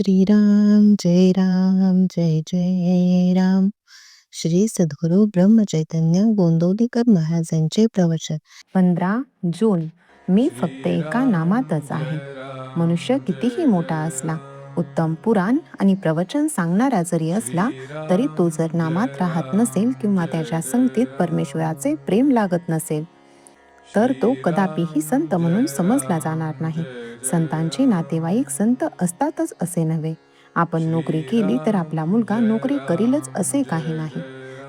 श्रीराम जय राम जय जय राम. श्री सद्गुरु ब्रह्मचैतन्य गोंदवलेकर महाराजांचे प्रवचन. 15 जून. मी फक्त एका नामातच आहे. मनुष्य कितीही मोठा असला, उत्तम पुराण आणि प्रवचन सांगणारा जरी असला, तरी तो जर नामात राहत नसेल किंवा त्याच्या संगतीत परमेश्वराचे प्रेम लागत नसेल, तर तो कदापिही संत म्हणून समजला जाणार नाही. संतांचे नातेवाईक संत असतातच असे नव्हे. आपण नोकरी केली तर आपला मुलगा नोकरी करीलच असे काही नाही.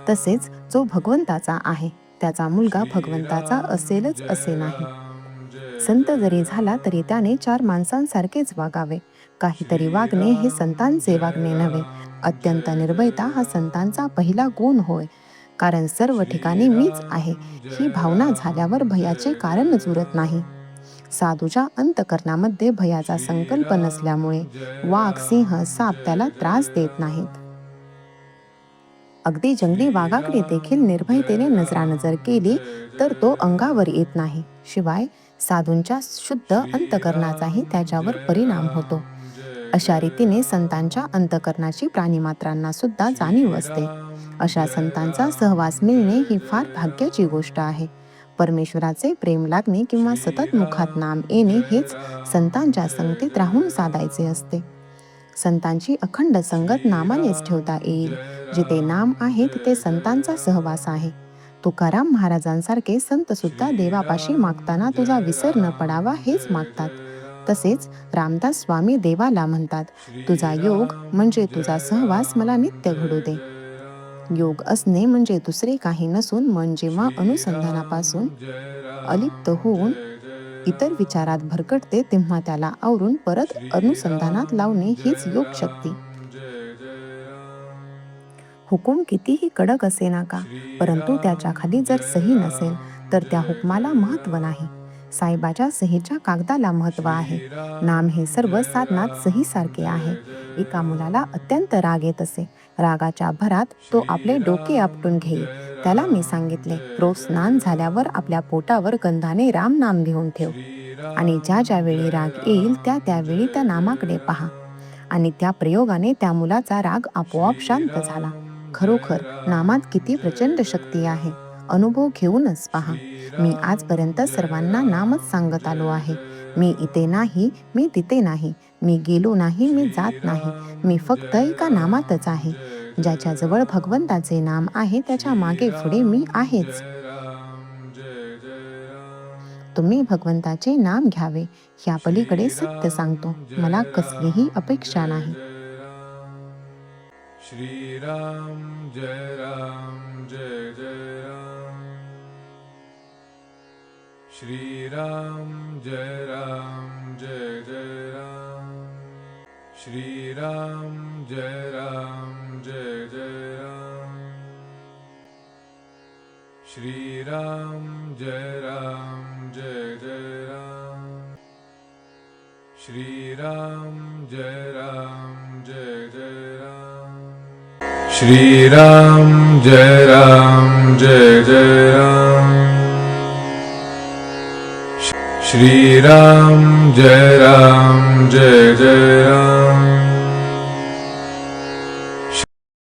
तसेच जो भगवंताचा आहे त्याचा मुलगा भगवंताचा असेलच असे नाही. संत जरी झाला तरी त्याने 4 माणसांसारखेच वागावे. काहीतरी वागणे हे संतांचे वागणे नव्हे. अत्यंत निर्भयता हा संतांचा पहिला गुण होय. कारण सर्व ठिकाणी मीच आहे ही भावना झाल्यावर भयाचे कारणच उरत नाही. साधूच्या अंतःकरणामध्ये भयाचा संकल्प नसल्यामुळे वाघ, सिंह, साप त्याला त्रास देत नाहीत. अगदी जंगली वाघाकडे देखील निर्भयतेने नजरानजर केली तर तो अंगावर येत नाही. शिवाय साधूंच्या शुद्ध अंतःकरणाचाही त्याच्यावर परिणाम होतो. अशा रीतीने संतांच्या अंतःकरणाची प्राणीमात्रांना सुद्धा जाणीव असते. अशा संतांचा सहवास मिळणे ही फार भाग्याची गोष्ट आहे. परमेश्वराचे प्रेम लागणे किंवा सतत मुखात नाम येणे हेच संतांच्या संगतीत राहून साधायचे असते. संतांची अखंड संगत नामानेच ठेवता येईल. जिथे नाम आहे तिथे संतांचा सहवास आहे. तुकाराम महाराजांसारखे संत सुद्धा देवापाशी मागताना तुझा विसर न पडावा हेच मागतात. तसेच रामदास स्वामी देवाला म्हणतात, तुझा योग म्हणजे तुझा सहवास मला नित्य घडू दे. योग असणे म्हणजे दुसरे काही नसून मन जेव्हा अनुसंधानापासून अलिप्त होऊन इतर विचारात भरकटते तेव्हा त्याला आवरून परत अनुसंधानात लावणे हीच योग शक्ती. हुकूम कितीही कडक असे नका, परंतु त्याच्या खाली जर सही नसेल तर त्या हुकमाला महत्त्व नाही. साहेबाच्या सहीच्या कागदाला महत्त्व आहे. नाम हे सर्व साधनात सहीसारखे आहे. एका मुलाला अत्यंत राग येत असे. रागाच्या भरात तो आपले डोके आपटून घेई. त्याला मी सांगितले, रोज स्नान झाल्यावर आपल्या पोटावर गंधाने राम नाम लिहून ठेव आणि ज्या वेळी राग येईल त्यावेळी त्या नामाकडे पहा. आणि त्या प्रयोगाने त्या मुलाचा राग आपोआप शांत झाला. खरोखर नामात किती प्रचंड शक्ती आहे. अनुभव घेऊनच पहा. मी आजपर्यंत सर्वांना नामच सांगत आलो आहे. मी इथे नाही, मी तिथे नाही, मी गेलो नाही, मी जात नाही, मी फक्त एका नामातच आहे. ज्याच्याजवळ भगवंताचे नाम आहे त्याच्या मागे पुढे मी आहेच. तुम्ही भगवंताचे नाम घ्यावे. ह्या पलीकडे सत्य सांगतो, मला कसलीही अपेक्षा नाही. श्रीराम जय राम जय जय राम. श्रीराम जय राम जय जय राम. श्रीराम जय राम जय जय राम. श्रीराम जय राम जय जय राम. श्रीराम जय राम जय जय राम. श्रीराम जय राम जय जय राम. श्रीराम जय राम जय जय राम.